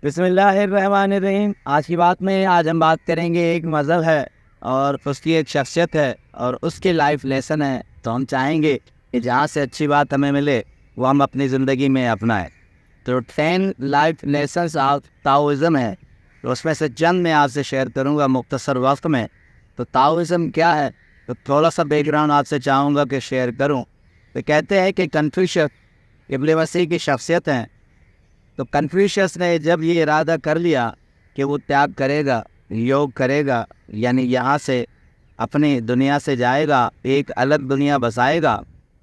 بسم اللہ الرحمن الرحیم۔ آج کی بات میں ہم بات کریں گے، ایک مذہب ہے اور اس کی ایک شخصیت ہے اور اس کے لائف لیسن ہے۔ تو ہم چاہیں گے کہ جہاں سے اچھی بات ہمیں ملے وہ ہم اپنی زندگی میں اپنائیں۔ تو 10 لائف لیسنس آف تاؤزم ہے، تو اس میں سے چند میں آپ سے شیئر کروں گا مختصر وقت میں۔ تو تاؤزم کیا ہے، تو تھوڑا سا بیک گراؤنڈ آپ سے چاہوں گا کہ شیئر کروں۔ تو کہتے ہیں کہ کنفیوشس ابن مسیح کی شخصیت ہیں۔ تو کنفیوشس نے جب یہ ارادہ کر لیا کہ وہ تیاگ کرے گا، یوگ کرے گا، یعنی یہاں سے اپنی دنیا سے جائے گا، ایک الگ دنیا بسائے گا،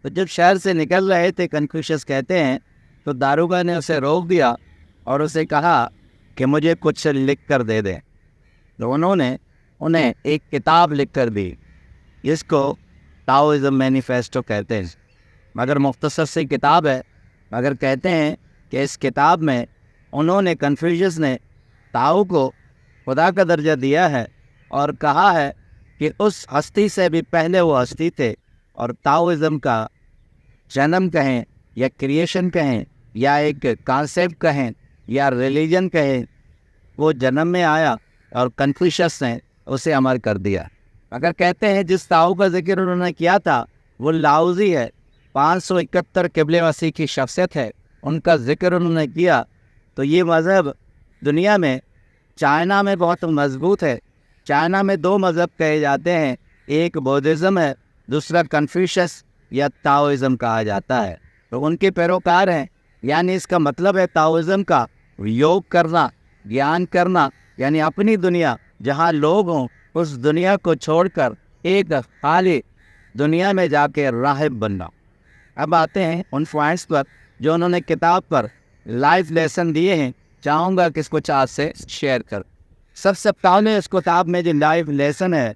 تو جب شہر سے نکل رہے تھے کنفیوشس کہتے ہیں، تو داروغہ نے اسے روک دیا اور اسے کہا کہ مجھے کچھ لکھ کر دے دیں۔ تو انہوں نے انہیں ایک کتاب لکھ کر دی جس کو تاؤزم مینیفیسٹو کہتے ہیں۔ مگر مختصر سی کتاب ہے، مگر کہتے ہیں کہ اس کتاب میں انہوں نے کنفیوشس نے تاؤ کو خدا کا درجہ دیا ہے اور کہا ہے کہ اس ہستی سے بھی پہلے وہ ہستی تھے، اور تاؤزم کا جنم کہیں یا کریشن کہیں یا ایک کانسیپٹ کہیں یا ریلیجن کہیں، وہ جنم میں آیا اور کنفیوشس نے اسے عمل کر دیا۔ اگر کہتے ہیں جس تاؤ کا ذکر انہوں نے کیا تھا وہ لاؤزی ہے، 571 قبل مسیح کی شخصیت ہے، ان کا ذکر انہوں نے کیا۔ تو یہ مذہب دنیا میں چائنا میں بہت مضبوط ہے۔ چائنا میں 2 مذہب کہے جاتے ہیں، ایک بودھزم ہے، دوسرا کنفیوشس یا تاؤزم کہا جاتا ہے۔ تو ان کے پیروکار ہیں، یعنی اس کا مطلب ہے تاؤزم کا یوگ کرنا، گیان کرنا، یعنی اپنی دنیا جہاں لوگ ہوں اس دنیا کو چھوڑ کر ایک خالی دنیا میں جا کے راہب بننا۔ اب آتے ہیں ان پوائنٹس پر جو انہوں نے کتاب پر لائف لیسن دیے ہیں، چاہوں گا کہ اس کو آپ سے شیئر کر۔ سب سے پہلے اس کتاب میں جو لائف لیسن ہے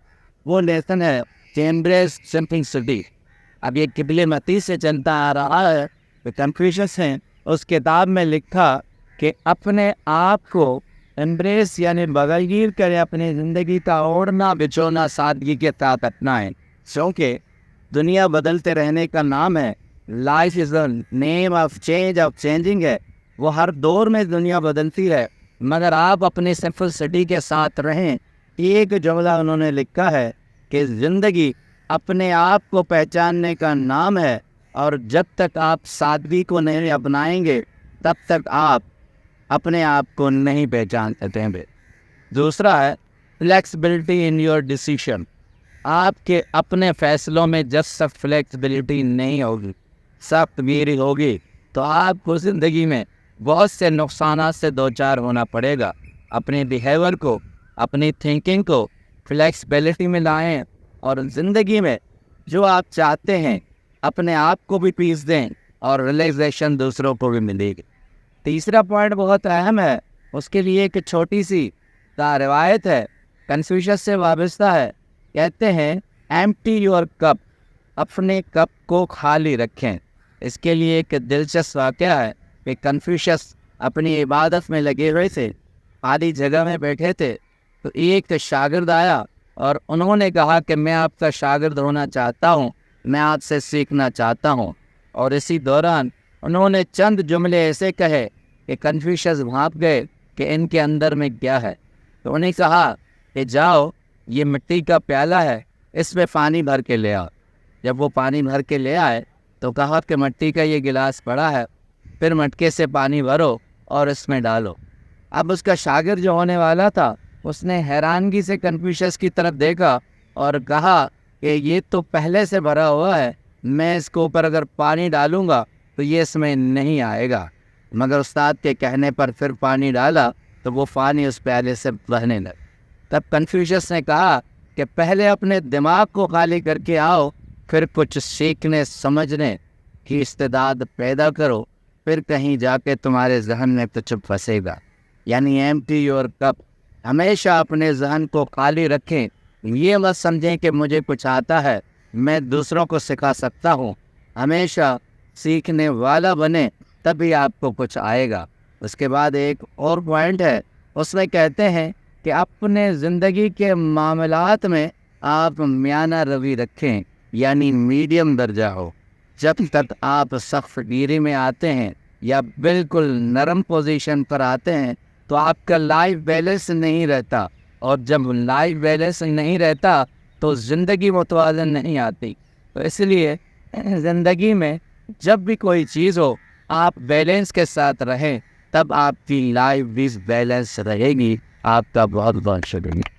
وہ لیسن ہے ایمبریس سمپلسٹی۔ اب یہ قبل مسیح سے چلتا آ رہا ہے، تو کنفیوشس ہیں اس کتاب میں لکھا کہ اپنے آپ کو ایمبریس یعنی بغیر کرے اپنی زندگی کا اوڑھنا بچھونا سادگی کے ساتھ اپنائیں، کیونکہ دنیا بدلتے رہنے کا نام ہے۔ Life is a name of change, of changing ہے۔ وہ ہر دور میں دنیا بدلتی ہے، مگر آپ اپنی سمپلسٹی کے ساتھ رہیں۔ ایک جملہ انہوں نے لکھا ہے کہ زندگی اپنے آپ کو پہچاننے کا نام ہے، اور جب تک آپ سادگی کو نہیں اپنائیں گے تب تک آپ اپنے آپ کو نہیں پہچان سکتے ہیں۔ دوسرا ہے فلیکسبلٹی ان یور ڈیسیشن۔ آپ کے اپنے فیصلوں میں جب تک فلیکسبلٹی نہیں ہوگی، سخت گیری ہوگی، تو آپ کو زندگی میں بہت سے نقصانات سے دوچار ہونا پڑے گا۔ اپنے بیہیور کو، اپنی تھنکنگ کو فلیکسبلٹی میں لائیں، اور زندگی میں جو آپ چاہتے ہیں اپنے آپ کو بھی پیس دیں اور ریلیکسیشن دوسروں کو بھی ملے گی۔ تیسرا پوائنٹ بہت اہم ہے، اس کے لیے ایک چھوٹی سی روایت ہے، کنفیوشس سے وابستہ ہے۔ کہتے ہیں ایمپٹی یور کپ، اپنے کپ کو خالی رکھیں۔ اس کے لیے ایک دلچسپ واقعہ ہے کہ کنفیوشس اپنی عبادت میں لگے ہوئے تھے، خالی جگہ میں بیٹھے تھے، تو ایک شاگرد آیا اور انہوں نے کہا کہ میں آپ کا شاگرد ہونا چاہتا ہوں، میں آپ سے سیکھنا چاہتا ہوں۔ اور اسی دوران انہوں نے چند جملے ایسے کہے کہ کنفیوشس بھانپ گئے کہ ان کے اندر میں کیا ہے۔ تو انہیں کہا کہ جاؤ، یہ مٹی کا پیالہ ہے، اس میں پانی بھر کے لے آؤ۔ جب وہ پانی بھر کے لے آئے تو کہا کہ مٹی کا یہ گلاس پڑا ہے، پھر مٹکے سے پانی بھرو اور اس میں ڈالو۔ اب اس کا شاگرد جو ہونے والا تھا اس نے حیرانگی سے کنفیوشس کی طرف دیکھا اور کہا کہ یہ تو پہلے سے بھرا ہوا ہے، میں اس کے اوپر اگر پانی ڈالوں گا تو یہ اس میں نہیں آئے گا۔ مگر استاد کے کہنے پر پھر پانی ڈالا تو وہ پانی اس پیالے سے بہنے لگا۔ تب کنفیوشس نے کہا کہ پہلے اپنے دماغ کو خالی کر کے آؤ، پھر کچھ سیکھنے سمجھنے کی استعداد پیدا کرو، پھر کہیں جا کے تمہارے ذہن میں کچھ پھنسے گا۔ یعنی ایمپٹی یور کپ، ہمیشہ اپنے ذہن کو خالی رکھیں۔ یہ مت سمجھیں کہ مجھے کچھ آتا ہے، میں دوسروں کو سکھا سکتا ہوں۔ ہمیشہ سیکھنے والا بنیں، تبھی آپ کو کچھ آئے گا۔ اس کے بعد ایک اور پوائنٹ ہے، اس میں کہتے ہیں کہ اپنے زندگی کے معاملات میں آپ میانہ روی رکھیں، یعنی میڈیم درجہ ہو۔ جب تک آپ سخت گیری میں آتے ہیں یا بالکل نرم پوزیشن پر آتے ہیں تو آپ کا لائف بیلنس نہیں رہتا، اور جب لائف بیلنس نہیں رہتا تو زندگی متوازن نہیں آتی۔ تو اس لیے زندگی میں جب بھی کوئی چیز ہو آپ بیلنس کے ساتھ رہیں، تب آپ کی لائف بھی بیلنس رہے گی۔ آپ کا بہت بہت شکریہ۔